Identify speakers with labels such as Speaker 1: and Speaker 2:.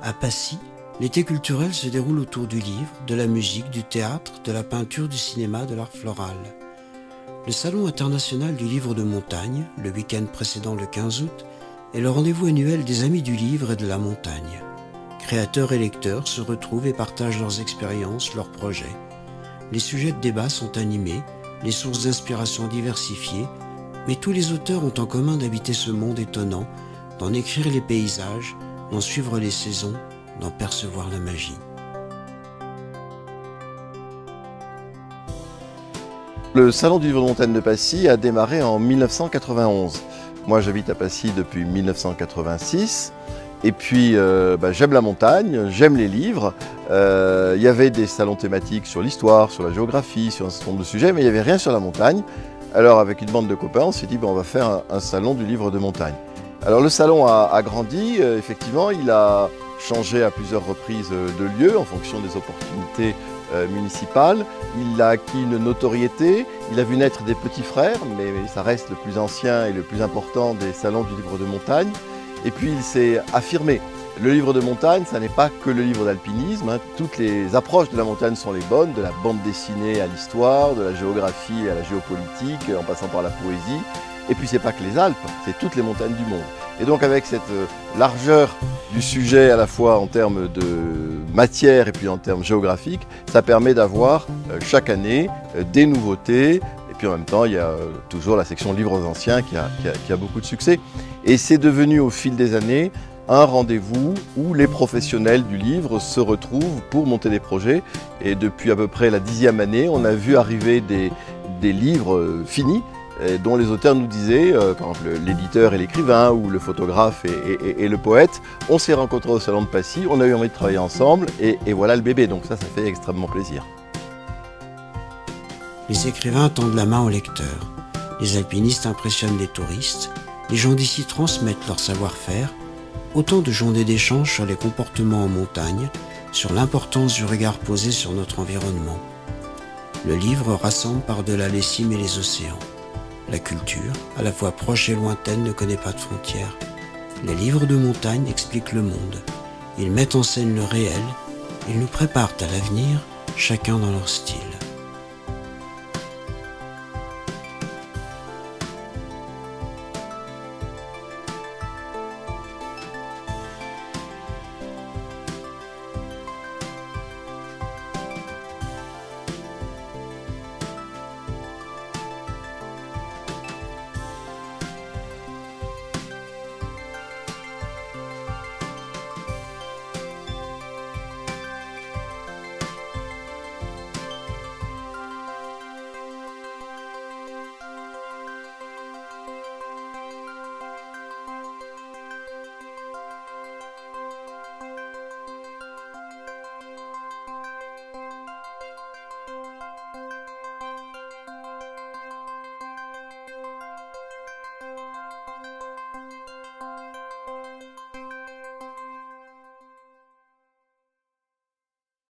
Speaker 1: À Passy, l'été culturel se déroule autour du livre, de la musique, du théâtre, de la peinture, du cinéma, de l'art floral. Le Salon international du livre de montagne, le week-end précédent le 15 août, est le rendez-vous annuel des amis du livre et de la montagne. Créateurs et lecteurs se retrouvent et partagent leurs expériences, leurs projets. Les sujets de débat sont animés, les sources d'inspiration diversifiées, mais tous les auteurs ont en commun d'habiter ce monde étonnant, d'en écrire les paysages, d'en suivre les saisons, d'en percevoir la magie.
Speaker 2: Le Salon du livre de montagne de Passy a démarré en 1991. Moi j'habite à Passy depuis 1986 et puis j'aime la montagne, j'aime les livres. Il y avait des salons thématiques sur l'histoire, sur la géographie, sur un certain nombre de sujets, mais il n'y avait rien sur la montagne. Alors avec une bande de copains, on s'est dit on va faire un salon du livre de montagne. Alors le salon a grandi, effectivement, il a changé à plusieurs reprises de lieu en fonction des opportunités municipales. Il a acquis une notoriété, il a vu naître des petits frères, mais ça reste le plus ancien et le plus important des salons du livre de montagne. Et puis il s'est affirmé. Le livre de montagne, ça n'est pas que le livre d'alpinisme, hein. Toutes les approches de la montagne sont les bonnes, de la bande dessinée à l'histoire, de la géographie à la géopolitique, en passant par la poésie. Et puis c'est pas que les Alpes, c'est toutes les montagnes du monde. Et donc avec cette largeur du sujet à la fois en termes de matière et puis en termes géographiques, ça permet d'avoir chaque année des nouveautés. Et puis en même temps, il y a toujours la section livres anciens qui a beaucoup de succès. Et c'est devenu au fil des années un rendez-vous où les professionnels du livre se retrouvent pour monter des projets. Et depuis à peu près la 10e année, on a vu arriver des livres finis, dont les auteurs nous disaient, par exemple l'éditeur et l'écrivain, ou le photographe et le poète, on s'est rencontrés au Salon de Passy, on a eu envie de travailler ensemble, et voilà le bébé, donc ça fait extrêmement plaisir.
Speaker 1: Les écrivains tendent la main aux lecteurs, les alpinistes impressionnent les touristes, les gens d'ici transmettent leur savoir-faire, autant de journées d'échange sur les comportements en montagne, sur l'importance du regard posé sur notre environnement. Le livre rassemble par-delà les cimes et les océans. La culture, à la fois proche et lointaine, ne connaît pas de frontières. Les livres de montagne expliquent le monde. Ils mettent en scène le réel. Ils nous préparent à l'avenir, chacun dans leur style.